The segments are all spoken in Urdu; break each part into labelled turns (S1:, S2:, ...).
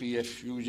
S1: PFUJ,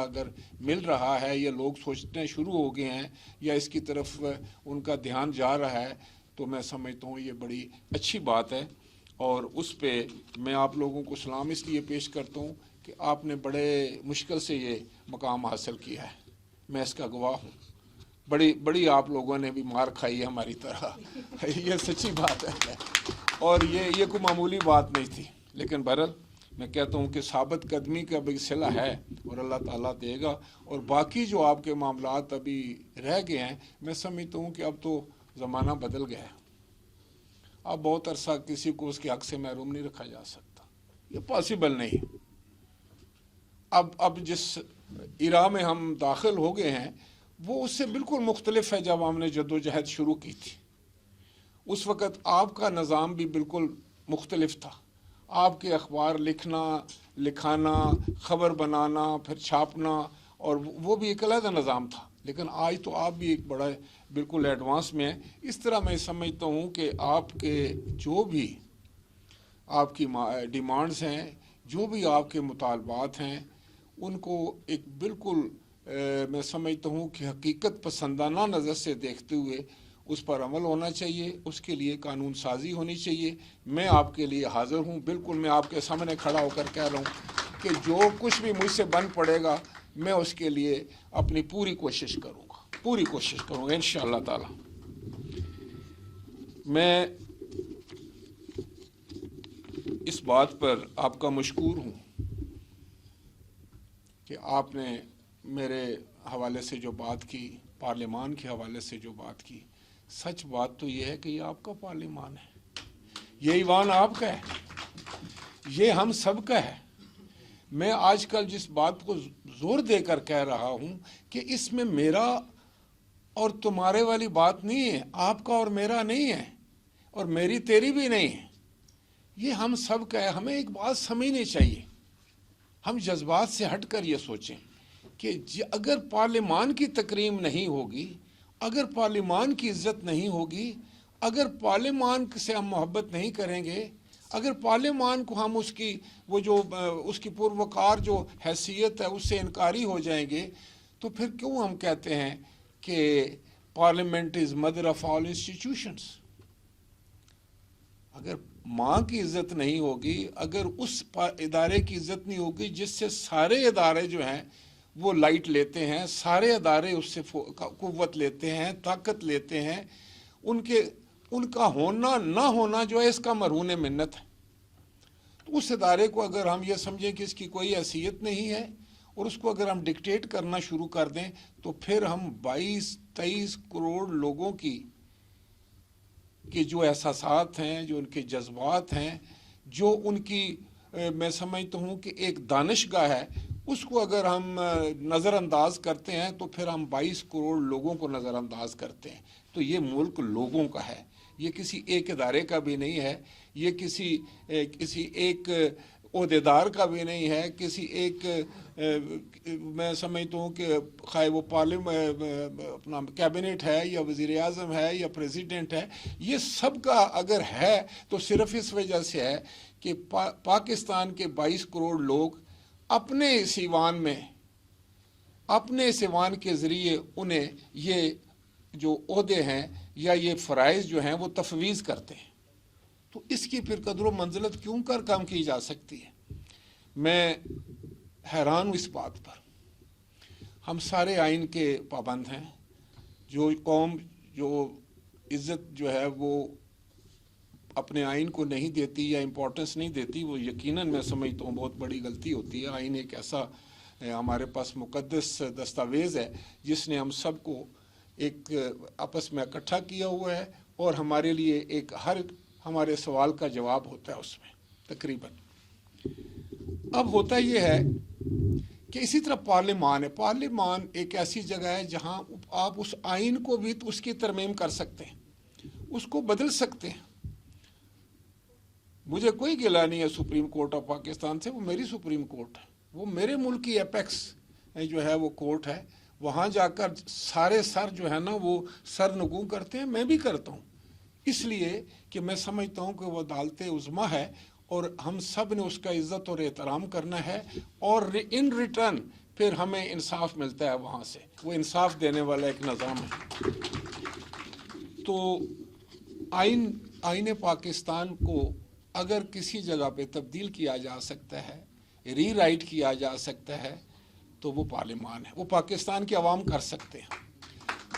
S1: اگر مل رہا ہے یا لوگ سوچنے شروع ہو گئے ہیں یا اس کی طرف ان کا دھیان جا رہا ہے تو میں سمجھتا ہوں یہ بڑی اچھی بات ہے، اور اس پہ میں آپ لوگوں کو سلام اس لیے پیش کرتا ہوں کہ آپ نے بڑے مشکل سے یہ مقام حاصل کیا ہے، میں اس کا گواہ ہوں۔ بڑی آپ لوگوں نے بھی مار کھائی ہے ہماری طرح، یہ سچی بات ہے، اور یہ کوئی معمولی بات نہیں تھی، لیکن بہرحال میں کہتا ہوں کہ ثابت قدمی کا بھی صلہ ہے اور اللہ تعالیٰ دے گا، اور باقی جو آپ کے معاملات ابھی رہ گئے ہیں میں سمجھتا ہوں کہ اب تو زمانہ بدل گیا ہے، اب بہت عرصہ کسی کو اس کے حق سے محروم نہیں رکھا جا سکتا، یہ پاسبل نہیں۔ اب جس ایرا میں ہم داخل ہو گئے ہیں وہ اس سے بالکل مختلف ہے جب ہم نے جدوجہد شروع کی تھی۔ اس وقت آپ کا نظام بھی بالکل مختلف تھا، آپ کے اخبار لکھانا، خبر بنانا، پھر چھاپنا، اور وہ بھی ایک علیحدہ نظام تھا، لیکن آج تو آپ بھی ایک بڑا بالکل ایڈوانس میں ہیں۔ اس طرح میں سمجھتا ہوں کہ آپ کے جو بھی آپ کی ڈیمانڈز ہیں، جو بھی آپ کے مطالبات ہیں، ان کو ایک بالکل میں سمجھتا ہوں کہ حقیقت پسندانہ نظر سے دیکھتے ہوئے اس پر عمل ہونا چاہیے، اس کے لیے قانون سازی ہونی چاہیے۔ میں آپ کے لیے حاضر ہوں، بالکل میں آپ کے سامنے کھڑا ہو کر کہہ رہا ہوں کہ جو کچھ بھی مجھ سے بن پڑے گا میں اس کے لیے اپنی پوری کوشش کروں گا انشاءاللہ تعالی۔ میں اس بات پر آپ کا مشکور ہوں کہ آپ نے میرے حوالے سے جو بات کی، پارلیمان کے حوالے سے جو بات کی، سچ بات تو یہ ہے کہ یہ آپ کا پارلیمان ہے، یہ ایوان آپ کا ہے، یہ ہم سب کا ہے۔ میں آج کل جس بات کو زور دے کر کہہ رہا ہوں کہ اس میں میرا اور تمہارے والی بات نہیں ہے، آپ کا اور میرا نہیں ہے، اور میری تیری بھی نہیں ہے، یہ ہم سب کا ہے۔ ہمیں ایک بات سمجھنی چاہیے، ہم جذبات سے ہٹ کر یہ سوچیں کہ اگر پارلیمان کی تکریم نہیں ہوگی، اگر پارلیمان کی عزت نہیں ہوگی، اگر پارلیمان سے ہم محبت نہیں کریں گے، اگر پارلیمان کو ہم اس کی پروقار جو حیثیت ہے اس سے انکاری ہو جائیں گے، تو پھر کیوں ہم کہتے ہیں کہ parliament is mother of all institutions. اگر ماں کی عزت نہیں ہوگی، اگر اس ادارے کی عزت نہیں ہوگی جس سے سارے ادارے جو ہیں وہ لائٹ لیتے ہیں، سارے ادارے اس سے قوت لیتے ہیں، طاقت لیتے ہیں، ان کا ہونا نہ ہونا جو ہے اس کا مرہون منت ہے، تو اس ادارے کو اگر ہم یہ سمجھیں کہ اس کی کوئی حیثیت نہیں ہے اور اس کو اگر ہم ڈکٹیٹ کرنا شروع کر دیں تو پھر ہم 22-23 کروڑ لوگوں کی جو احساسات ہیں، جو ان کے جذبات ہیں، جو ان کی میں سمجھتا ہوں کہ ایک دانشگاہ ہے، اس کو اگر ہم نظر انداز کرتے ہیں تو پھر ہم 22 کروڑ لوگوں کو نظر انداز کرتے ہیں۔ تو یہ ملک لوگوں کا ہے، یہ کسی ایک ادارے کا بھی نہیں ہے، یہ کسی ایک عہدیدار کا بھی نہیں ہے، کسی ایک میں سمجھتا ہوں کہ خواہ وہ اپنا کیبنٹ ہے یا وزیر اعظم ہے یا پریزیڈنٹ ہے، یہ سب کا اگر ہے تو صرف اس وجہ سے ہے کہ پاکستان کے 22 کروڑ لوگ اپنے اس ایوان میں، اپنے اس ایوان کے ذریعے انہیں یہ جو عہدے ہیں یا یہ فرائض جو ہیں وہ تفویض کرتے ہیں، تو اس کی پھر قدر و منزلت کیوں کم کی جا سکتی ہے؟ میں حیران ہوں اس بات پر۔ ہم سارے آئین کے پابند ہیں، جو قوم جو عزت جو ہے وہ اپنے آئین کو نہیں دیتی یا امپورٹنس نہیں دیتی، وہ یقیناً میں سمجھتا ہوں بہت بڑی غلطی ہوتی ہے۔ آئین ایک ایسا ہمارے پاس مقدس دستاویز ہے جس نے ہم سب کو ایک آپس میں اکٹھا کیا ہوا ہے، اور ہمارے لیے ایک ہر ہمارے سوال کا جواب ہوتا ہے اس میں تقریباً۔ اب ہوتا یہ ہے کہ اسی طرح پارلیمان ایک ایسی جگہ ہے جہاں آپ اس آئین کو بھی تو اس کی ترمیم کر سکتے ہیں، اس کو بدل سکتے ہیں۔ مجھے کوئی گلہ نہیں ہے سپریم کورٹ آف پاکستان سے، وہ میری سپریم کورٹ ہے، وہ میرے ملک کی ایپیکس جو ہے وہ کورٹ ہے، وہاں جا کر سارے سر جو ہے نا وہ سر نگوں کرتے ہیں، میں بھی کرتا ہوں، اس لیے کہ میں سمجھتا ہوں کہ وہ عدالت عظمیٰ ہے اور ہم سب نے اس کا عزت اور احترام کرنا ہے، اور ان ریٹرن پھر ہمیں انصاف ملتا ہے وہاں سے، وہ انصاف دینے والا ایک نظام ہے۔ تو آئین پاکستان کو اگر کسی جگہ پہ تبدیل کیا جا سکتا ہے، ری رائٹ کیا جا سکتا ہے، تو وہ پارلیمان ہے، وہ پاکستان کی عوام کر سکتے ہیں۔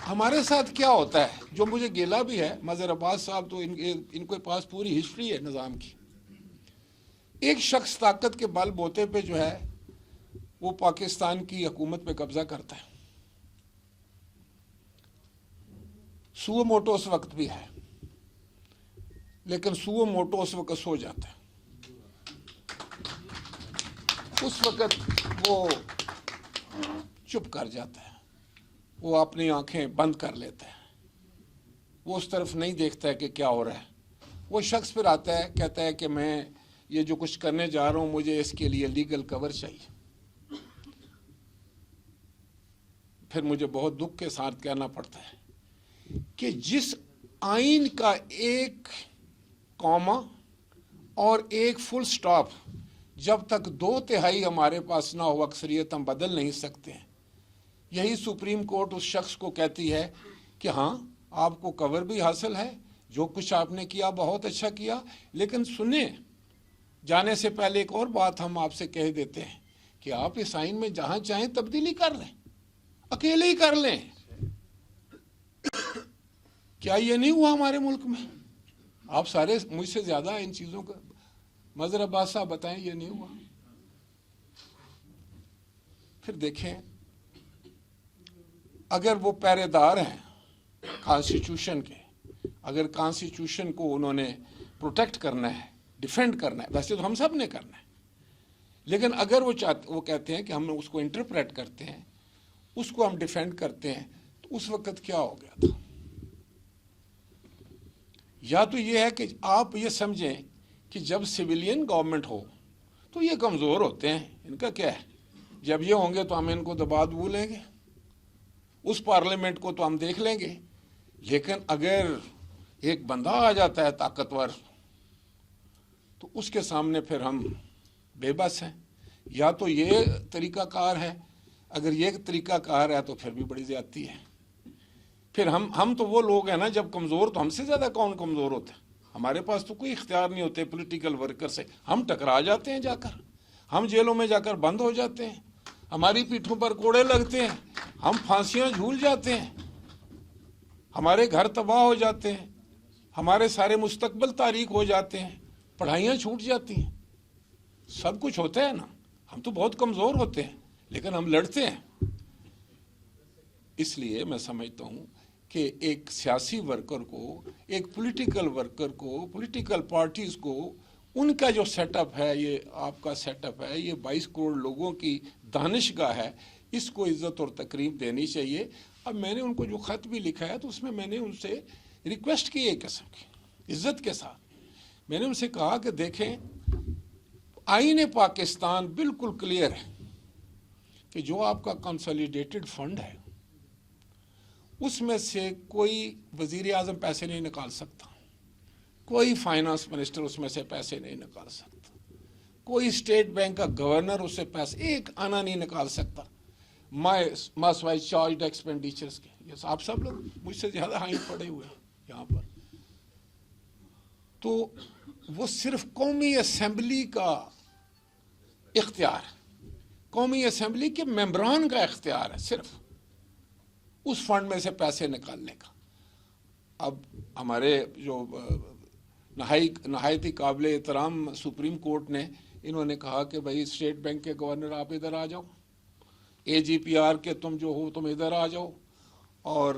S1: ہمارے ساتھ کیا ہوتا ہے، جو مجھے گیلا بھی ہے، مظہر عباس صاحب تو ان کے پاس پوری ہسٹری ہے نظام کی۔ ایک شخص طاقت کے بل بوتے پہ جو ہے وہ پاکستان کی حکومت پہ قبضہ کرتا ہے۔ سوو موٹو اس وقت بھی ہے، لیکن سوو موٹو اس وقت سو جاتا ہے، اس وقت وہ چپ کر جاتا ہے، وہ اپنی آنکھیں بند کر لیتا ہے، وہ اس طرف نہیں دیکھتا ہے کہ کیا ہو رہا ہے۔ وہ شخص پھر آتا ہے، کہتا ہے کہ میں یہ جو کچھ کرنے جا رہا ہوں مجھے اس کے لیے لیگل کور چاہیے۔ پھر مجھے بہت دکھ کے ساتھ کہنا پڑتا ہے کہ جس آئین کا ایک کاما اور ایک فل سٹاپ جب تک 2/3 ہمارے پاس نہ ہو، اکثریت ہم بدل نہیں سکتے ہیں۔ یہی سپریم کورٹ اس شخص کو کہتی ہے کہ ہاں آپ کو کور بھی حاصل ہے، جو کچھ آپ نے کیا بہت اچھا کیا، لیکن سنیں، جانے سے پہلے ایک اور بات ہم آپ سے کہہ دیتے ہیں کہ آپ اس آئین میں جہاں چاہیں تبدیلی کر لیں، اکیلے ہی کر لیں۔ کیا یہ نہیں ہوا ہمارے ملک میں؟ آپ سارے مجھ سے زیادہ ان چیزوں کا مظہر عباس صاحب بتائیں، یہ نہیں ہوا؟ پھر دیکھیں، اگر وہ پہرے دار ہیں کانسٹیٹیوشن کے، اگر کانسٹیٹیوشن کو انہوں نے پروٹیکٹ کرنا ہے، ڈیفینڈ کرنا ہے، ویسے تو ہم سب نے کرنا ہے، لیکن اگر وہ کہتے ہیں کہ ہم اس کو انٹرپریٹ کرتے ہیں، اس کو ہم ڈیفینڈ کرتے ہیں، تو اس وقت کیا ہو گیا تھا؟ یا تو یہ ہے کہ آپ یہ سمجھیں کہ جب سویلین گورنمنٹ ہو تو یہ کمزور ہوتے ہیں، ان کا کیا ہے، جب یہ ہوں گے تو ہم ان کو دبا دبو لیں گے، اس پارلیمنٹ کو تو ہم دیکھ لیں گے۔ لیکن اگر ایک بندہ آ جاتا ہے طاقتور، تو اس کے سامنے پھر ہم بے بس ہیں۔ یا تو یہ طریقہ کار ہے، اگر یہ طریقہ کار ہے تو پھر بھی بڑی زیادتی ہے۔ پھر ہم تو وہ لوگ ہیں نا، جب کمزور تو ہم سے زیادہ کون کمزور ہوتا ہے؟ ہمارے پاس تو کوئی اختیار نہیں ہوتے پولیٹیکل ورکر سے، ہم ٹکرا جاتے ہیں جا کر، ہم جیلوں میں جا کر بند ہو جاتے ہیں، ہماری پیٹھوں پر کوڑے لگتے ہیں، ہم پھانسیاں جھول جاتے ہیں، ہمارے گھر تباہ ہو جاتے ہیں، ہمارے سارے مستقبل تاریک ہو جاتے ہیں، پڑھائیاں چھوٹ جاتی ہیں، سب کچھ ہوتا ہے نا۔ ہم تو بہت کمزور ہوتے ہیں، لیکن ہم لڑتے ہیں۔ اس لیے میں سمجھتا ہوں کہ ایک سیاسی ورکر کو، ایک پولیٹیکل ورکر کو، پولیٹیکل پارٹیز کو، ان کا جو سیٹ اپ ہے، یہ آپ کا سیٹ اپ ہے، یہ 22 کروڑ لوگوں کی دانشگاہ ہے، اس کو عزت اور تقریب دینی چاہیے۔ اب میں نے ان کو جو خط بھی لکھا ہے تو اس میں نے ان سے ریکویسٹ کی ایک قسم کی عزت کے ساتھ، میں نے ان سے کہا کہ دیکھیں، آئین پاکستان بالکل کلیئر ہے کہ جو آپ کا کنسولیڈیٹڈ فنڈ ہے اس میں سے کوئی وزیر اعظم پیسے نہیں نکال سکتا، کوئی فائنانس منسٹر اس میں سے پیسے نہیں نکال سکتا، کوئی اسٹیٹ بینک کا گورنر اس سے پیسے ایک آنا نہیں نکال سکتا، ماسٹ وائی چارجڈ ایکسپینڈیچرز کے۔ یہ آپ سب لوگ مجھ سے زیادہ آئین پڑے ہوئے ہیں یہاں پر۔ تو وہ صرف قومی اسمبلی کا اختیار ہے، قومی اسمبلی کے ممبران کا اختیار ہے صرف اس فنڈ میں سے پیسے نکالنے کا۔ اب ہمارے جو نہایت ہی قابل احترام سپریم کورٹ نے، انہوں نے کہا کہ بھائی اسٹیٹ بینک کے گورنر آپ ادھر آ جاؤ، AGPR کے تم جو ہو تم ادھر آ جاؤ، اور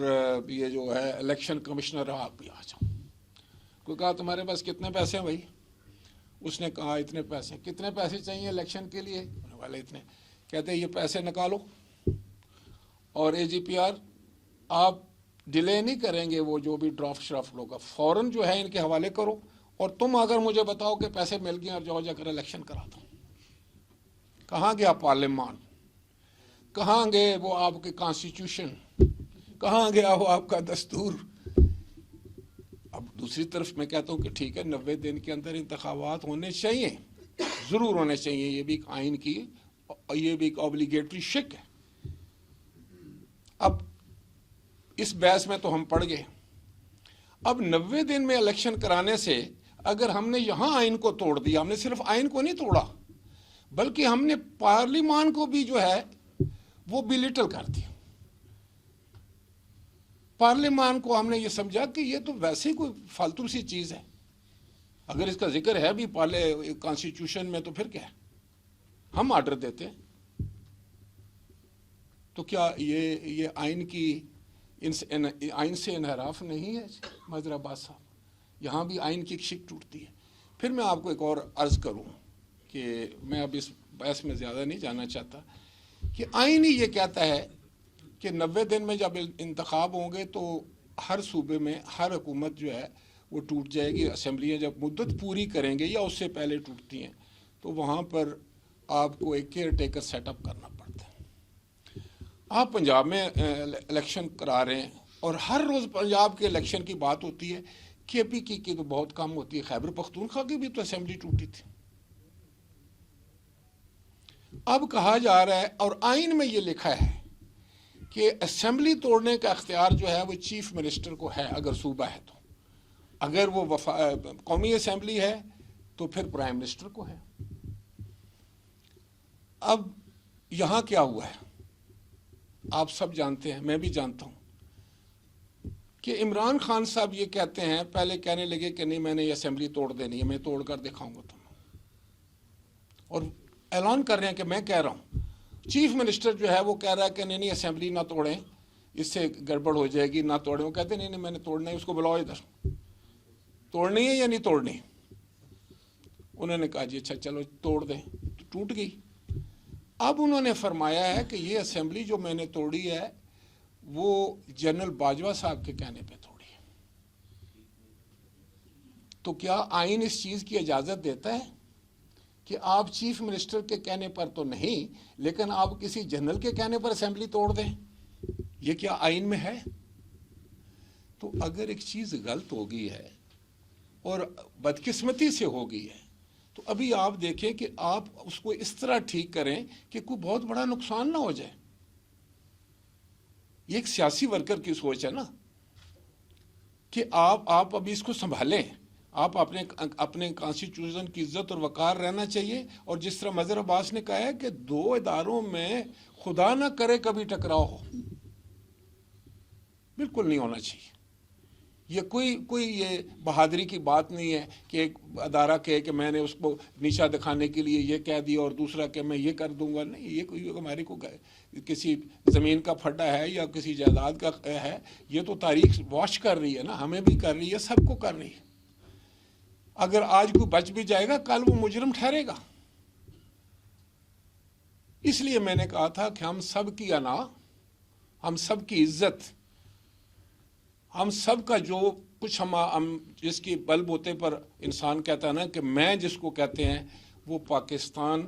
S1: یہ جو ہے الیکشن کمشنر آپ بھی آ جاؤ۔ کوئی کہا تمہارے پاس کتنے پیسے ہیں بھائی؟ اس نے کہا اتنے پیسے۔ کتنے پیسے چاہیے الیکشن کے لیے؟ والے اتنے۔ کہتے ہیں یہ پیسے نکالو، اور AGPR آپ ڈیلے نہیں کریں گے، وہ جو بھی ڈرافٹ ہوگا فوراً جو ہے ان کے حوالے کرو، اور تم اگر مجھے بتاؤ کہ پیسے مل گئے اور جاؤ جا کر الیکشن کرا دو۔ کہاں گیا پارلیمان؟ کہاں گئے وہ آپ کے کانسٹیٹیوشن؟ کہاں گیا وہ آپ کا دستور؟ اب دوسری طرف میں کہتا ہوں کہ ٹھیک ہے 90 دن کے اندر انتخابات ہونے چاہیے، ضرور ہونے چاہیے، یہ بھی ایک آئین کی، یہ بھی ایک اوبلیگیٹری شک ہے۔ اب اس بحث میں تو ہم پڑ گئے، اب 90 دن میں الیکشن کرانے سے اگر ہم نے یہاں آئین کو توڑ دیا، ہم نے صرف آئین کو نہیں توڑا بلکہ ہم نے پارلیمان کو بھی جو ہے وہ بلیٹل کر دیا۔ پارلیمان کو ہم نے یہ سمجھا کہ یہ تو ویسے ہی کوئی فالتو سی چیز ہے، اگر اس کا ذکر ہے بھی کانسٹیٹیوشن میں تو پھر کیا ہے، ہم آرڈر دیتے ہیں۔ تو کیا یہ آئین کی آئین سے انحراف نہیں ہے؟ مظہر عباس صاحب، یہاں بھی آئین کی ایک شک ٹوٹتی ہے۔ پھر میں آپ کو ایک اور عرض کروں کہ میں اب اس بحث میں زیادہ نہیں جانا چاہتا کہ آئین ہی یہ کہتا ہے کہ 90 دن میں جب انتخاب ہوں گے تو ہر صوبے میں ہر حکومت جو ہے وہ ٹوٹ جائے گی، اسمبلیاں جب مدت پوری کریں گے یا اس سے پہلے ٹوٹتی ہیں تو وہاں پر آپ کو ایک کیئر ٹیکر سیٹ اپ کرنا پڑتا ہے۔ آپ پنجاب میں الیکشن کرا رہے ہیں اور ہر روز پنجاب کے الیکشن کی بات ہوتی ہے، کے پی کی تو بہت کم ہوتی ہے، خیبر پختونخوا کی بھی تو اسمبلی ٹوٹی تھی۔ اب کہا جا رہا ہے اور آئین میں یہ لکھا ہے کہ اسمبلی توڑنے کا اختیار جو ہے وہ چیف منسٹر کو ہے اگر صوبہ ہے تو، اگر وہ قومی اسمبلی ہے تو پھر پرائم منسٹر کو ہے۔ اب یہاں کیا ہوا ہے آپ سب جانتے ہیں، میں بھی جانتا ہوں کہ عمران خان صاحب یہ کہتے ہیں، پہلے کہنے لگے کہ نہیں میں نے یہ اسمبلی توڑ دینی ہے، میں توڑ کر دکھاؤں گا تمہیں، اور اعلان کر رہے ہیں کہ میں کہہ رہا ہوں۔ چیف منسٹر جو ہے وہ کہہ رہا ہے کہ نہیں اسمبلی نہ توڑیں، اس سے گڑبڑ ہو جائے گی، نہ توڑیں۔ وہ کہتے ہیں نہیں میں نے توڑنا ہے، اس کو بلاؤ ادھر، توڑنی ہے یا نہیں توڑنی؟ انہوں نے کہا جی اچھا چلو توڑ دیں، تو ٹوٹ گئی۔ اب انہوں نے فرمایا ہے کہ یہ اسمبلی جو میں نے توڑی ہے وہ جنرل باجوہ صاحب کے کہنے پہ توڑی ہے۔ تو کیا آئین اس چیز کی اجازت دیتا ہے کہ آپ چیف منسٹر کے کہنے پر تو نہیں لیکن آپ کسی جنرل کے کہنے پر اسمبلی توڑ دیں؟ یہ کیا آئین میں ہے؟ تو اگر ایک چیز غلط ہو گئی ہے اور بدقسمتی سے ہو گئی ہے تو ابھی آپ دیکھیں کہ آپ اس کو اس طرح ٹھیک کریں کہ کوئی بہت بڑا نقصان نہ ہو جائے۔ یہ ایک سیاسی ورکر کی سوچ ہے نا کہ آپ ابھی اس کو سنبھالیں، آپ اپنے کانسٹیٹیوشن کی عزت اور وقار رہنا چاہیے، اور جس طرح مظہر عباس نے کہا ہے کہ دو اداروں میں خدا نہ کرے کبھی ٹکراؤ ہو، بالکل نہیں ہونا چاہیے۔ یہ کوئی یہ بہادری کی بات نہیں ہے کہ ایک ادارہ کہے کہ میں نے اس کو نیچا دکھانے کے لیے یہ کہہ دیا اور دوسرا کہ میں یہ کر دوں گا، نہیں، یہ کوئی ہماری کو کسی زمین کا پھڈا ہے یا کسی جائیداد کا ہے، یہ تو تاریخ واش کر رہی ہے نا، ہمیں بھی کر رہی ہے، سب کو کر رہی ہے۔ اگر آج کوئی بچ بھی جائے گا کل وہ مجرم ٹھہرے گا۔ اس لیے میں نے کہا تھا کہ ہم سب کی انا، ہم سب کی عزت، ہم سب کا جو کچھ ہم جس کی بل بوتے پر انسان کہتا ہے نا کہ میں جس کو کہتے ہیں، وہ پاکستان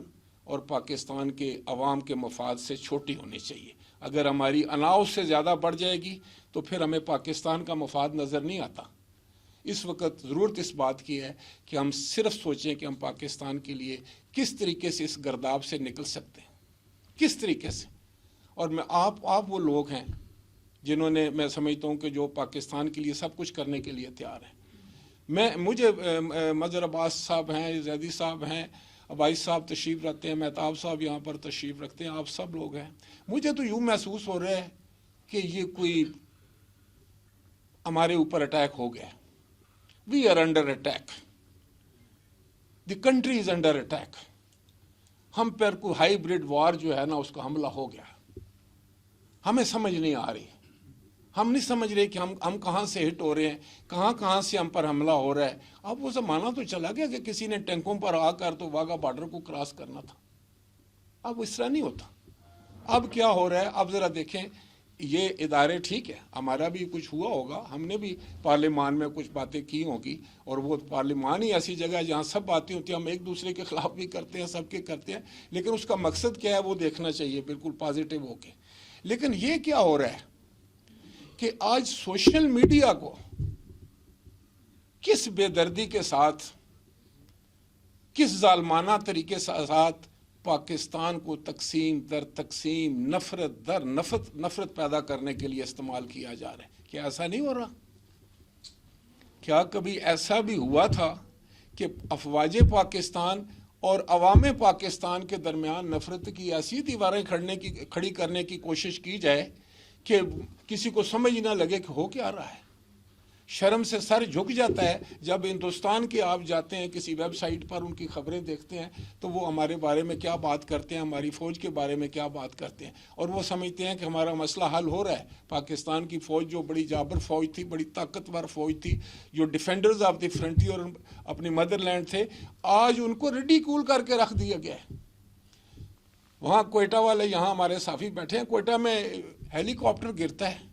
S1: اور پاکستان کے عوام کے مفاد سے چھوٹی ہونی چاہیے۔ اگر ہماری انا اس سے زیادہ بڑھ جائے گی تو پھر ہمیں پاکستان کا مفاد نظر نہیں آتا۔ اس وقت ضرورت اس بات کی ہے کہ ہم صرف سوچیں کہ ہم پاکستان کے لیے کس طریقے سے اس گرداب سے نکل سکتے ہیں، کس طریقے سے۔ اور آپ وہ لوگ ہیں جنہوں نے، میں سمجھتا ہوں کہ جو پاکستان کے لیے سب کچھ کرنے کے لیے تیار ہیں۔ مجھے مظہر عباس صاحب ہیں، زیدی صاحب ہیں، عباس صاحب تشریف رکھتے ہیں، مہتاب صاحب یہاں پر تشریف رکھتے ہیں، آپ سب لوگ ہیں۔ مجھے تو یوں محسوس ہو رہا ہے کہ یہ کوئی ہمارے اوپر اٹیک ہو گیا۔ We are under attack. The country is under attack. ہم پر کوئی ہائیبریڈ وار جو ہے نا اس کا حملہ ہو گیا، ہمیں سمجھ نہیں آ رہی، ہم نہیں سمجھ رہے کہ ہم کہاں سے ہٹ ہو رہے ہیں، کہاں سے ہم پر حملہ ہو رہا ہے۔ اب وہ زمانہ تو چلا گیا کہ کسی نے ٹینکوں پر آ کر تو واگا بارڈر کو کراس کرنا تھا، اب اس طرح نہیں ہوتا۔ اب کیا ہو رہا ہے، اب ذرا دیکھیں، یہ ادارے ٹھیک ہے، ہمارا بھی کچھ ہوا ہوگا، ہم نے بھی پارلیمان میں کچھ باتیں کی ہوں گی، اور وہ پارلیمان ہی ایسی جگہ ہے جہاں سب باتیں ہوتی ہیں، ہم ایک دوسرے کے خلاف بھی کرتے ہیں، سب کے کرتے ہیں، لیکن اس کا مقصد کیا ہے وہ دیکھنا چاہیے بالکل پازیٹیو ہو کے۔ لیکن یہ کیا ہو رہا ہے کہ آج سوشل میڈیا کو کس بے دردی کے ساتھ، کس ظالمانہ طریقے ساتھ پاکستان کو تقسیم در تقسیم، نفرت در نفرت پیدا کرنے کے لیے استعمال کیا جا رہا ہے. کیا ایسا نہیں ہو رہا؟ کیا کبھی ایسا بھی ہوا تھا کہ افواج پاکستان اور عوام پاکستان کے درمیان نفرت کی ایسی دیواریں کھڑی کرنے کی کوشش کی جائے کہ کسی کو سمجھ نہ لگے کہ ہو کیا رہا ہے؟ شرم سے سر جھک جاتا ہے جب ہندوستان کے آپ جاتے ہیں کسی ویب سائٹ پر ان کی خبریں دیکھتے ہیں تو وہ ہمارے بارے میں کیا بات کرتے ہیں، ہماری فوج کے بارے میں کیا بات کرتے ہیں، اور وہ سمجھتے ہیں کہ ہمارا مسئلہ حل ہو رہا ہے. پاکستان کی فوج جو بڑی جابر فوج تھی، بڑی طاقتور فوج تھی، جو ڈیفینڈرز آف دی فرنٹیئر اور اپنی مدر لینڈ تھے، آج ان کو ریڈیکول کر کے رکھ دیا گیا ہے. وہاں کوئٹہ والے، یہاں ہمارے صحافی بیٹھے ہیں، کوئٹہ میں ہیلی کاپٹر گرتا ہے،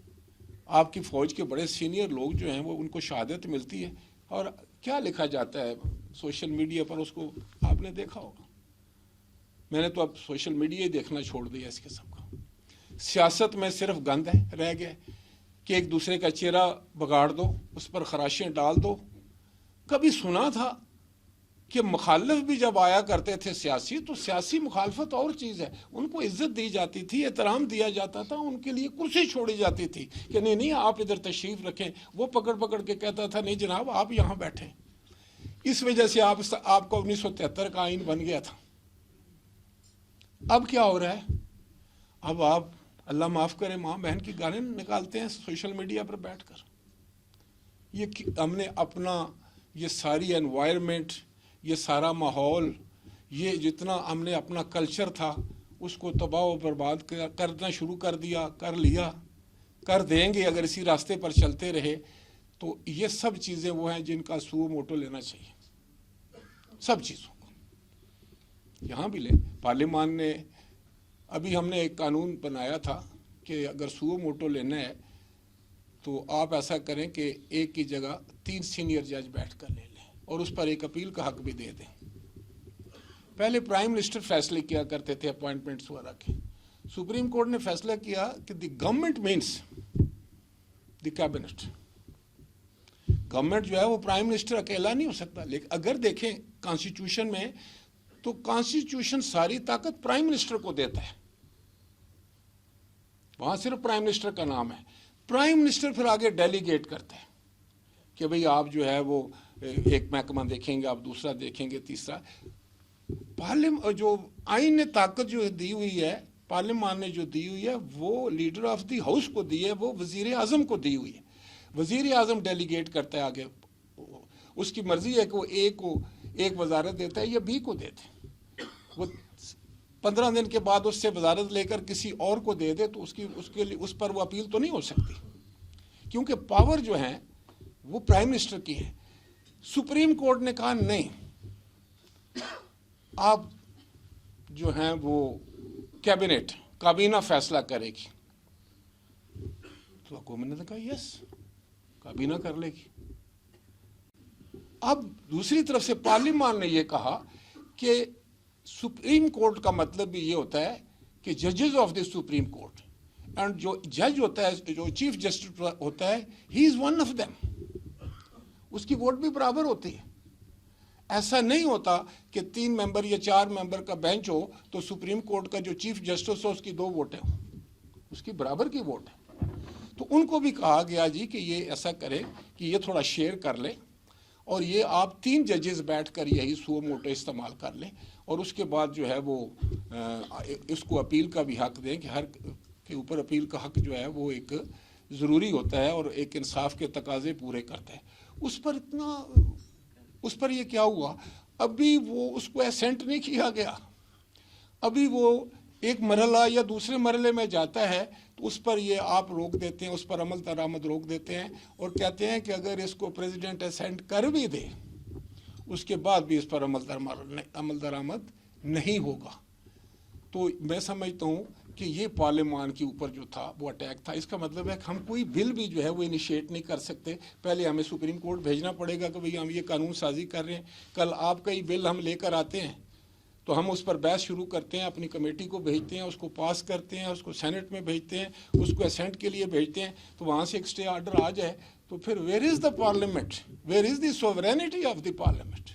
S1: آپ کی فوج کے بڑے سینئر لوگ جو ہیں وہ ان کو شہادت ملتی ہے، اور کیا لکھا جاتا ہے سوشل میڈیا پر، اس کو آپ نے دیکھا ہوگا. میں نے تو اب سوشل میڈیا ہی دیکھنا چھوڑ دیا اس قسم کا. سیاست میں صرف گند ہے رہ گیا کہ ایک دوسرے کا چہرہ بگاڑ دو، اس پر خراشیں ڈال دو. کبھی سنا تھا کہ مخالف بھی جب آیا کرتے تھے سیاسی، تو سیاسی مخالفت اور چیز ہے، ان کو عزت دی جاتی تھی، احترام دیا جاتا تھا، ان کے لیے کرسی چھوڑی جاتی تھی کہ نہیں آپ ادھر تشریف رکھیں. وہ پکڑ کے کہتا تھا نہیں جناب آپ یہاں بیٹھیں. اس وجہ سے آپ کو 1973 کا آئین بن گیا تھا. اب کیا ہو رہا ہے؟ اب آپ اللہ معاف کرے ماں بہن کی گانے نکالتے ہیں سوشل میڈیا پر بیٹھ کر. یہ ہم نے اپنا یہ ساری انوائرمنٹ، یہ سارا ماحول، یہ جتنا ہم نے اپنا کلچر تھا اس کو تباہ و برباد کرنا شروع کر دیں گے اگر اسی راستے پر چلتے رہے. تو یہ سب چیزیں وہ ہیں جن کا سو موٹو لینا چاہیے، سب چیزوں کو. یہاں بھی لیں، پارلیمان نے ابھی ہم نے ایک قانون بنایا تھا کہ اگر سو موٹو لینا ہے تو آپ ایسا کریں کہ ایک کی جگہ 3 سینئر جج بیٹھ کر لے لیں اور اس پر ایک اپیل کا حق بھی دے دیں. پہلے پرائم منسٹر فیصلے کیا کرتے تھے اپوائنٹمنٹس وغیرہ کے. سپریم کورٹ نے فیصلہ کیا کہ the government means the cabinet. Government جو ہے وہ پرائم منسٹر اکیلا نہیں ہو سکتا. لیکن اگر دیکھیں کانسٹیٹیوشن میں تو کانسٹیٹیوشن ساری طاقت پرائم منسٹر کو دیتا ہے، وہاں صرف پرائم منسٹر کا نام ہے. پرائم منسٹر پھر آگے ڈیلیگیٹ کرتا ہے کہ بھئی آپ جو ہے وہ ایک محکمہ دیکھیں گے، آپ دوسرا دیکھیں گے، تیسرا. جو آئین نے طاقت جو دی ہوئی ہے، پارلیمان نے جو دی ہوئی ہے، وہ لیڈر آف دی ہاؤس کو دی ہے، وہ وزیر اعظم کو دی ہوئی ہے. وزیر اعظم ڈیلیگیٹ کرتا ہے آگے. اس کی مرضی ہے کہ وہ کو ایک وزارت دیتا ہے یا بی کو دیتا ہے. وہ 15 دن کے بعد اس سے وزارت لے کر کسی اور کو دے دے تو اس پر وہ اپیل تو نہیں ہو سکتی، کیونکہ پاور جو ہیں وہ پرائم منسٹر کی ہے. سپریم کورٹ نے کہا نہیں، آپ جو ہیں وہ کابینہ فیصلہ کرے گی. تو حکومت نے کہا یس، کابینہ کر لے گی. اب دوسری طرف سے پارلیمان نے یہ کہا کہ سپریم کورٹ کا مطلب بھی یہ ہوتا ہے کہ ججز of the supreme court, and جو جج ہوتا ہے، جو چیف جسٹس ہوتا ہے، ہی از ون آف دیم. اس کی ووٹ بھی برابر ہوتی ہے. ایسا نہیں ہوتا کہ 3 ممبر یا 4 ممبر کا بینچ ہو تو سپریم کورٹ کا جو چیف جسٹس ہو اس کی 2 ووٹیں ہوں، اس کی برابر کی ووٹ ہے. تو ان کو بھی کہا گیا جی کہ یہ ایسا کرے کہ یہ تھوڑا شیئر کر لے، اور یہ آپ 3 ججز بیٹھ کر یہی سو موٹو استعمال کر لیں، اور اس کے بعد جو ہے وہ اس کو اپیل کا بھی حق دیں کہ ہر کے اوپر اپیل کا حق جو ہے وہ ایک ضروری ہوتا ہے اور ایک انصاف کے تقاضے پورے کرتا ہے. اس پر یہ کیا ہوا، ابھی وہ اس کو اسینٹ نہیں کیا گیا. ابھی وہ ایک مرحلہ یا دوسرے مرحلے میں جاتا ہے تو اس پر یہ آپ روک دیتے ہیں، اس پر عمل درآمد روک دیتے ہیں اور کہتے ہیں کہ اگر اس کو پریزیڈنٹ اسینٹ کر بھی دے اس کے بعد بھی اس پر عمل درآمد نہیں ہوگا. تو میں سمجھتا ہوں کہ یہ پارلیمان کے اوپر جو تھا وہ اٹیک تھا. اس کا مطلب ہے کہ ہم کوئی بل بھی جو ہے وہ انیشیٹ نہیں کر سکتے. پہلے ہمیں سپریم کورٹ بھیجنا پڑے گا کہ بھئی ہم یہ قانون سازی کر رہے ہیں. کل آپ کا ہی بل ہم لے کر آتے ہیں تو ہم اس پر بحث شروع کرتے ہیں، اپنی کمیٹی کو بھیجتے ہیں، اس کو پاس کرتے ہیں، اس کو سینٹ میں بھیجتے ہیں، اس کو اسینٹ کے لیے بھیجتے ہیں، تو وہاں سے ایک اسٹے آرڈر آ جائے تو پھر where is the parliament, where is the sovereignty of the parliament?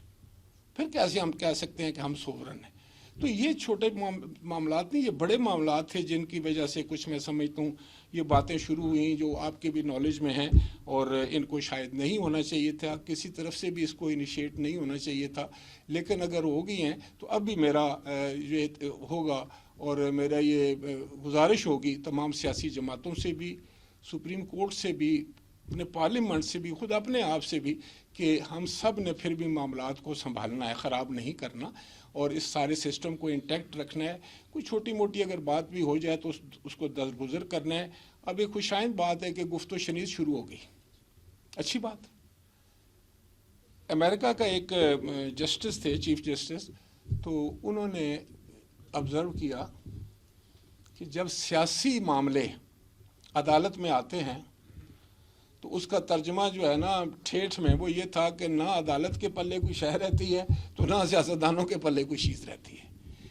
S1: پھر کیسے ہم کہہ سکتے ہیں کہ ہم سوورن ہیں؟ تو یہ چھوٹے معاملات نہیں، یہ بڑے معاملات تھے جن کی وجہ سے کچھ میں سمجھتا ہوں یہ باتیں شروع ہوئیں جو آپ کے بھی نالج میں ہیں، اور ان کو شاید نہیں ہونا چاہیے تھا، کسی طرف سے بھی اس کو انیشیٹ نہیں ہونا چاہیے تھا، لیکن اگر ہو گئی ہیں تو اب بھی میرا یہ ہوگا اور میرا یہ گزارش ہوگی تمام سیاسی جماعتوں سے بھی، سپریم کورٹ سے بھی، اپنے پارلیمنٹ سے بھی، خود اپنے آپ سے بھی، کہ ہم سب نے پھر بھی معاملات کو سنبھالنا ہے، خراب نہیں کرنا، اور اس سارے سسٹم کو انٹیکٹ رکھنا ہے۔ کوئی چھوٹی موٹی اگر بات بھی ہو جائے تو اس کو درگزر کرنا ہے۔ اب ایک خوشائند بات ہے کہ گفت و شنید شروع ہو گئی، اچھی بات۔ امریکہ کا ایک جسٹس تھے، چیف جسٹس، تو انہوں نے آبزرو کیا کہ جب سیاسی معاملے عدالت میں آتے ہیں تو اس کا ترجمہ جو ہے نا ٹھیٹھ میں وہ یہ تھا کہ نہ عدالت کے پلے کوئی شے رہتی ہے تو نہ سیاستدانوں کے پلے کوئی چیز رہتی ہے،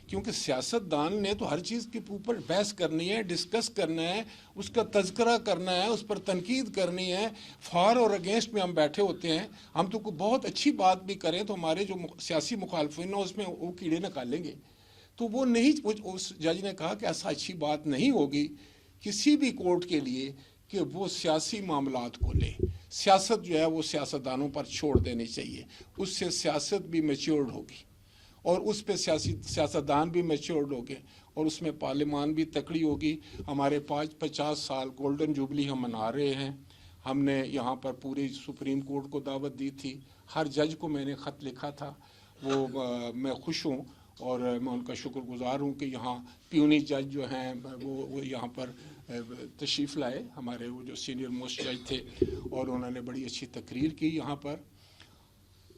S1: کیونکہ سیاستدان نے تو ہر چیز کے اوپر بحث کرنی ہے، ڈسکس کرنا ہے، اس کا تذکرہ کرنا ہے، اس پر تنقید کرنی ہے۔ فار اور اگینسٹ میں ہم بیٹھے ہوتے ہیں، ہم تو کوئی بہت اچھی بات بھی کریں تو ہمارے جو سیاسی مخالفین ہیں اس میں وہ کیڑے نکالیں گے، تو وہ نہیں، اس جج نے کہا کہ ایسا اچھی بات نہیں ہوگی کسی بھی کورٹ کے لیے کہ وہ سیاسی معاملات کو لے۔ سیاست جو ہے وہ سیاستدانوں پر چھوڑ دینی چاہیے، اس سے سیاست بھی میچیورڈ ہوگی اور اس پہ سیاستدان بھی میچیورڈ ہوگے، اور اس میں پارلیمان بھی تکڑی ہوگی۔ ہمارے 50 سال گولڈن جوبلی ہم منا رہے ہیں، ہم نے یہاں پر پوری سپریم کورٹ کو دعوت دی تھی، ہر جج کو میں نے خط لکھا تھا، وہ میں خوش ہوں اور میں ان کا شکر گزار ہوں کہ یہاں پیونی جج جو ہیں وہ یہاں پر تشریف لائے، ہمارے وہ جو سینئر موسٹ جج تھے، اور انہوں نے بڑی اچھی تقریر کی یہاں پر،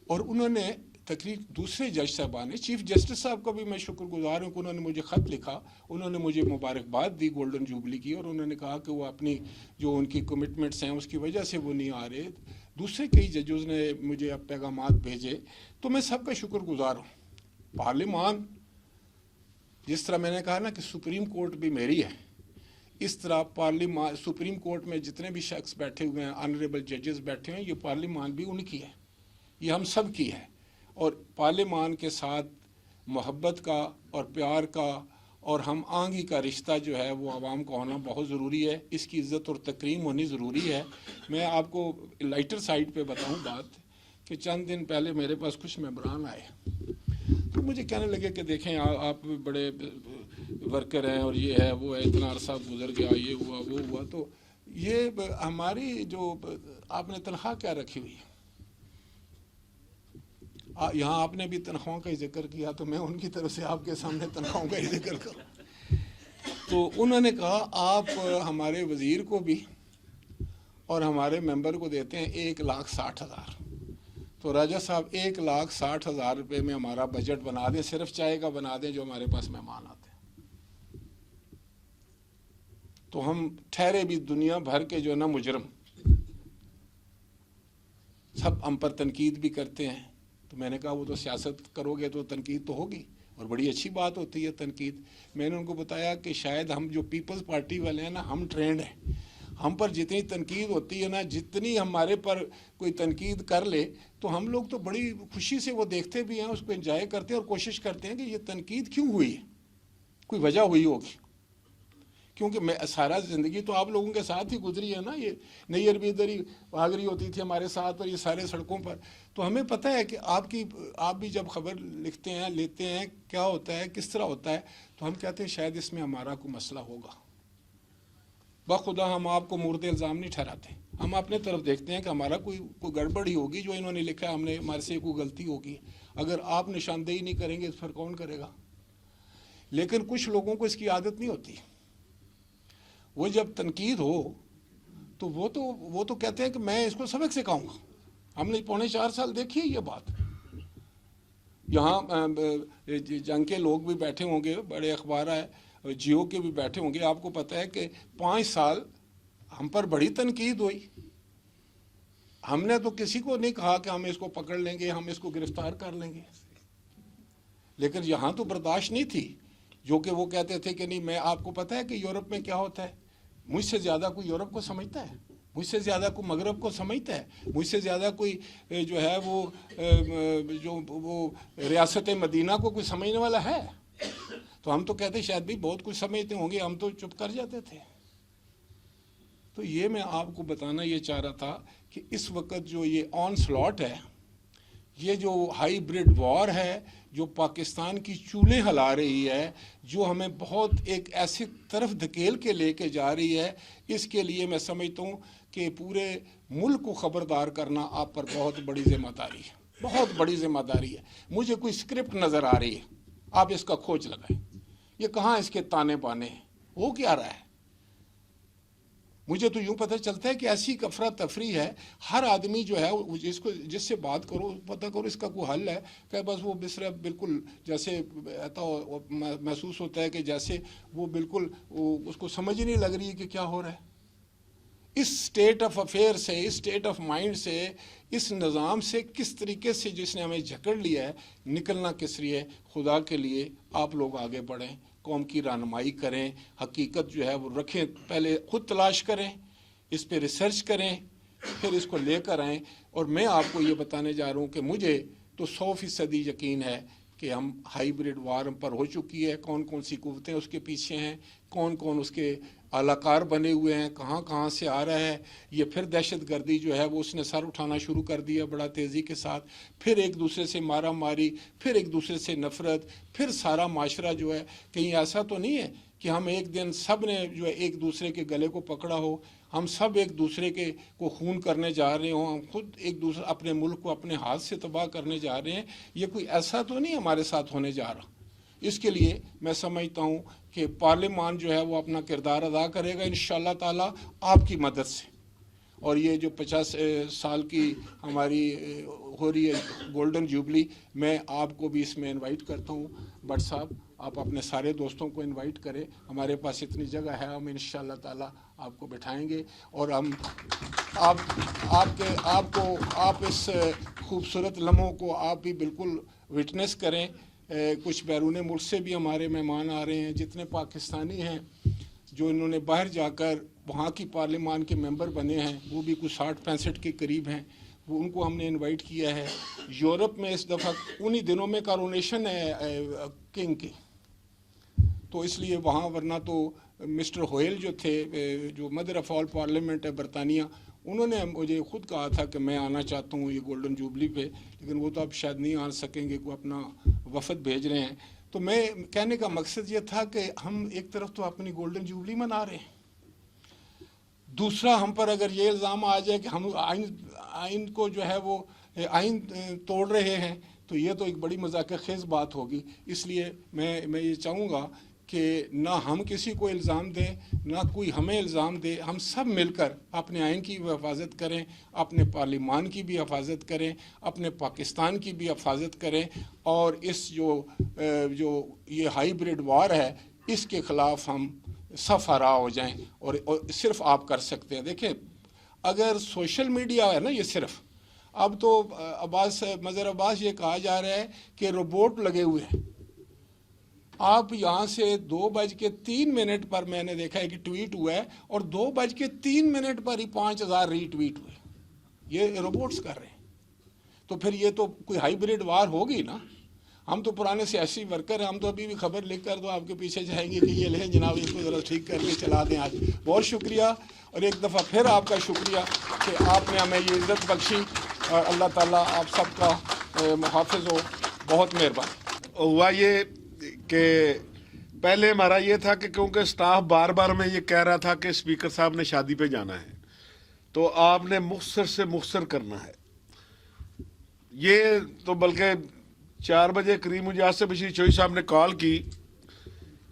S1: اور انہوں نے تقریر دوسرے جج صاحبان نے، چیف جسٹس صاحب کا بھی میں شکر گزار ہوں کہ انہوں نے مجھے خط لکھا، انہوں نے مجھے مبارکباد دی گولڈن جوبلی کی، اور انہوں نے کہا کہ وہ اپنی جو ان کی کمٹمنٹس ہیں اس کی وجہ سے وہ نہیں آ رہے۔ دوسرے کئی ججز نے مجھے اب پیغامات بھیجے، تو میں سب کا شکر گزار ہوں۔ پارلیمان، جس طرح میں نے کہا نا کہ سپریم کورٹ بھی میری ہے، اس طرح پارلیمان، سپریم کورٹ میں جتنے بھی شخص بیٹھے ہوئے ہیں، آنریبل ججز بیٹھے ہیں، یہ پارلیمان بھی ان کی ہے، یہ ہم سب کی ہے، اور پارلیمان کے ساتھ محبت کا اور پیار کا اور ہم آہنگی کا رشتہ جو ہے وہ عوام کا ہونا بہت ضروری ہے، اس کی عزت اور تکریم ہونی ضروری ہے۔ میں آپ کو لائٹر سائڈ پہ بتاؤں بات کہ چند دن پہلے میرے پاس کچھ ممبران آئے تو مجھے کہنے لگے کہ دیکھیں آپ بڑے ورکر ہیں اور یہ ہے وہ ہے، اتنا عرصہ گزر گیا، یہ ہوا وہ ہوا، تو یہ ہماری جو آپ نے تنخواہ کیا رکھی ہوئی ہے؟ یہاں آپ نے بھی تنخواہوں کا ہی ذکر کیا تو میں ان کی طرف سے آپ کے سامنے تنخواہوں کا ہی ذکر کروں۔ تو انہوں نے کہا آپ ہمارے وزیر کو بھی اور ہمارے ممبر کو دیتے ہیں 1,60,000۔ تو راجہ صاحب 1,60,000 روپے میں ہمارا بجٹ بنا دیں، صرف چائے کا بنا دیں جو ہمارے پاس مہمان آتے ہیں، تو ہم ٹھہرے بھی دنیا بھر کے جو ہے نا مجرم سب ہم پر تنقید بھی کرتے ہیں۔ تو میں نے کہا وہ تو سیاست کرو گے تو تنقید تو ہوگی، اور بڑی اچھی بات ہوتی ہے تنقید۔ میں نے ان کو بتایا کہ شاید ہم جو پیپلز پارٹی والے ہیں نا، ہم ٹرینڈ ہیں، ہم پر جتنی تنقید ہوتی ہے نا، جتنی ہمارے پر کوئی تنقید کر لے تو ہم لوگ تو بڑی خوشی سے وہ دیکھتے بھی ہیں، اس کو انجوائے کرتے ہیں اور کوشش کرتے ہیں کہ یہ تنقید کیوں ہوئی ہے، کوئی وجہ ہوئی ہوگی، کیونکہ میں سارا زندگی تو آپ لوگوں کے ساتھ ہی گزری ہے نا، یہ نیر بھی ادھر ہی بھاگ رہی ہوتی تھی ہمارے ساتھ، اور یہ سارے سڑکوں پر، تو ہمیں پتہ ہے کہ آپ بھی جب خبر لکھتے ہیں، لیتے ہیں، کیا ہوتا ہے، کس طرح ہوتا ہے، تو ہم کہتے ہیں شاید اس میں ہمارا کوئی مسئلہ ہوگا۔ بخدا ہم آپ کو مورد الزام نہیں ٹھہراتے، ہم اپنے طرف دیکھتے ہیں کہ ہمارا کوئی گڑبڑی ہوگی جو انہوں نے لکھا ہے، ہمارے سے کوئی غلطی ہوگی۔ اگر آپ نشاندہی نہیں کریں گے تو پھر کون کرے گا؟ لیکن کچھ لوگوں کو اس کی عادت نہیں ہوتی، وہ جب تنقید ہو تو وہ تو کہتے ہیں کہ میں اس کو سبق سکھاؤں گا۔ ہم نے 4.25 سال دیکھی ہے یہ بات، یہاں جنگ کے لوگ بھی بیٹھے ہوں گے، بڑے اخبار ہے، جیو کے بھی بیٹھے ہوں گے، آپ کو پتہ ہے کہ 5 سال ہم پر بڑی تنقید ہوئی، ہم نے تو کسی کو نہیں کہا کہ ہم اس کو پکڑ لیں گے، ہم اس کو گرفتار کر لیں گے، لیکن یہاں تو برداشت نہیں تھی، جو کہ وہ کہتے تھے کہ نہیں میں آپ کو پتہ ہے کہ یورپ میں کیا ہوتا ہے، مجھ سے زیادہ کوئی یورپ کو سمجھتا ہے، مجھ سے زیادہ کوئی مغرب کو سمجھتا ہے، مجھ سے زیادہ کوئی جو ہے وہ ریاست مدینہ کو کوئی سمجھنے والا ہے؟ تو ہم تو کہتے شاید بھی بہت کچھ سمجھتے ہوں گے، ہم تو چپ کر جاتے تھے۔ تو یہ میں آپ کو بتانا یہ چاہ رہا تھا کہ اس وقت جو یہ آن سلاٹ ہے، یہ جو ہائی بریڈ وار ہے جو پاکستان کی چولیں ہلا رہی ہے، جو ہمیں بہت ایک ایسی طرف دھکیل کے لے کے جا رہی ہے، اس کے لیے میں سمجھتا ہوں کہ پورے ملک کو خبردار کرنا آپ پر بہت بڑی ذمہ داری ہے، بہت بڑی ذمہ داری ہے۔ مجھے کوئی سکرپٹ نظر آ رہی ہے، آپ اس کا کھوج لگائیں، یہ کہاں اس کے تانے بانے ہیں، ہو کیا رہا ہے؟ مجھے تو یوں پتہ چلتا ہے کہ ایسی افراتفری ہے، ہر آدمی جو ہے جس سے بات کرو پتہ کرو اس کا کوئی حل ہے کہ بس وہ بسرا بالکل جیسے محسوس ہوتا ہے کہ جیسے وہ بالکل اس کو سمجھ نہیں لگ رہی ہے کہ کیا ہو رہا ہے۔ اس سٹیٹ آف افیئر سے، اس سٹیٹ آف مائنڈ سے، اس نظام سے کس طریقے سے جس نے ہمیں جھکڑ لیا ہے، نکلنا کس لیے؟ خدا کے لیے آپ لوگ آگے بڑھیں، قوم کی رہنمائی کریں، حقیقت جو ہے وہ رکھیں، پہلے خود تلاش کریں، اس پہ ریسرچ کریں، پھر اس کو لے کر آئیں۔ اور میں آپ کو یہ بتانے جا رہا ہوں کہ مجھے تو 100% یقین ہے کہ ہم ہائیبریڈ وار پر ہو چکی ہے، کون کون سی قوتیں اس کے پیچھے ہیں، کون کون اس کے اعلی کار بنے ہوئے ہیں، کہاں کہاں سے آ رہا ہے۔ یہ پھر دہشت گردی جو ہے وہ اس نے سر اٹھانا شروع کر دیا بڑا تیزی کے ساتھ، پھر ایک دوسرے سے مارا ماری، پھر ایک دوسرے سے نفرت، پھر سارا معاشرہ جو ہے، کہیں ایسا تو نہیں ہے کہ ہم ایک دن سب نے جو ہے ایک دوسرے کے گلے کو پکڑا ہو، ہم سب ایک دوسرے کے کو خون کرنے جا رہے ہوں، ہم خود ایک دوسرے اپنے ملک کو اپنے ہاتھ سے تباہ کرنے جا رہے ہیں۔ یہ کوئی ایسا تو نہیں ہمارے ساتھ ہونے جا رہا۔ اس کے لیے میں سمجھتا ہوں کہ پارلیمان جو ہے وہ اپنا کردار ادا کرے گا انشاءاللہ تعالی آپ کی مدد سے۔ اور یہ جو 50 سال کی ہماری ہو رہی ہے گولڈن جوبلی، میں آپ کو بھی اس میں انوائٹ کرتا ہوں۔ بٹ صاحب آپ اپنے سارے دوستوں کو انوائٹ کریں، ہمارے پاس اتنی جگہ ہے، ہم انشاءاللہ تعالی آپ کو بٹھائیں گے، اور ہم آپ اس خوبصورت لمحوں کو آپ بھی بالکل وٹنس کریں۔ کچھ بیرون ملک سے بھی ہمارے مہمان آ رہے ہیں، جتنے پاکستانی ہیں جو انہوں نے باہر جا کر وہاں کی پارلیمان کے ممبر بنے ہیں، وہ بھی کچھ 60-65 کے قریب ہیں، وہ ان کو ہم نے انوائٹ کیا ہے۔ یورپ میں اس دفعہ انہی دنوں میں کارونیشن ہے کنگ کی، تو اس لیے وہاں، ورنہ تو مسٹر ہوئل جو تھے جو مدر آف آل پارلیمنٹ ہے برطانیہ، انہوں نے مجھے خود کہا تھا کہ میں آنا چاہتا ہوں یہ گولڈن جوبلی پہ، لیکن وہ تو اب شاید نہیں آ سکیں گے، کوئی اپنا وفد بھیج رہے ہیں۔ تو میں کہنے کا مقصد یہ تھا کہ ہم ایک طرف تو اپنی گولڈن جوبلی منا رہے ہیں، دوسرا ہم پر اگر یہ الزام آ جائے کہ ہم آئین کو جو ہے وہ آئین توڑ رہے ہیں، تو یہ تو ایک بڑی مذاق خیز بات ہوگی۔ اس لیے میں یہ چاہوں گا کہ نہ ہم کسی کو الزام دیں، نہ کوئی ہمیں الزام دے، ہم سب مل کر اپنے آئین کی بھی حفاظت کریں، اپنے پارلیمان کی بھی حفاظت کریں، اپنے پاکستان کی بھی حفاظت کریں، اور اس جو یہ ہائی بریڈ وار ہے اس کے خلاف ہم صف آرا ہو جائیں، اور صرف آپ کر سکتے ہیں۔ دیکھیں اگر سوشل میڈیا ہے نا، یہ صرف اب تو مظہر عباس یہ کہا جا رہا ہے کہ روبوٹ لگے ہوئے ہیں، آپ یہاں سے 2:03 پر میں نے دیکھا ہے کہ ٹویٹ ہوا ہے، اور 2:03 پر ہی 5000 ری ٹویٹ ہوئے، یہ روبوٹس کر رہے ہیں۔ تو پھر یہ تو کوئی ہائیبریڈ وار ہوگی نا۔ ہم تو پرانے سیاسی ورکر ہیں، ہم تو ابھی بھی خبر لکھ کر تو آپ کے پیچھے جائیں گے کہ یہ لیں جناب، اس کو ذرا ٹھیک کر کے چلا دیں آج۔ بہت شکریہ، اور ایک دفعہ پھر آپ کا شکریہ کہ آپ نے ہمیں یہ عزت بخشی، اور اللہ تعالیٰ آپ سب کا محافظ ہو۔ بہت مہربانی۔
S2: ہوا یہ کہ پہلے ہمارا یہ تھا کہ کیونکہ سٹاف بار بار میں یہ کہہ رہا تھا کہ اسپیکر صاحب نے شادی پہ جانا ہے، تو آپ نے مختصر سے مختصر کرنا ہے۔ یہ تو بلکہ 4 بجے قریب مجھے آصف بشیر چوئی صاحب نے کال کی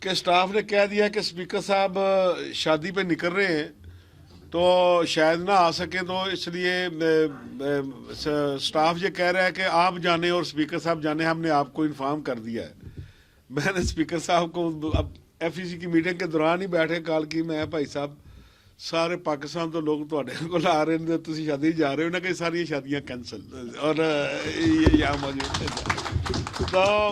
S2: کہ سٹاف نے کہہ دیا کہ اسپیکر صاحب شادی پہ نکل رہے ہیں تو شاید نہ آ سکیں، تو اس لیے سٹاف یہ کہہ رہا ہے کہ آپ جانے اور اسپیکر صاحب جانے، ہم نے آپ کو انفارم کر دیا ہے۔ میں نے اسپیکر صاحب کو اب ایف ای سی کی میٹنگ کے دوران ہی بیٹھے کال کی، میں بھائی صاحب سارے پاکستان تو لوگ کو لا رہے ہیں، تسی شادی جا رہے ہو نا، کہ ساری شادیاں کینسل، اور یہاں موجود۔ تو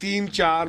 S2: 3-4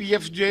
S2: PFJ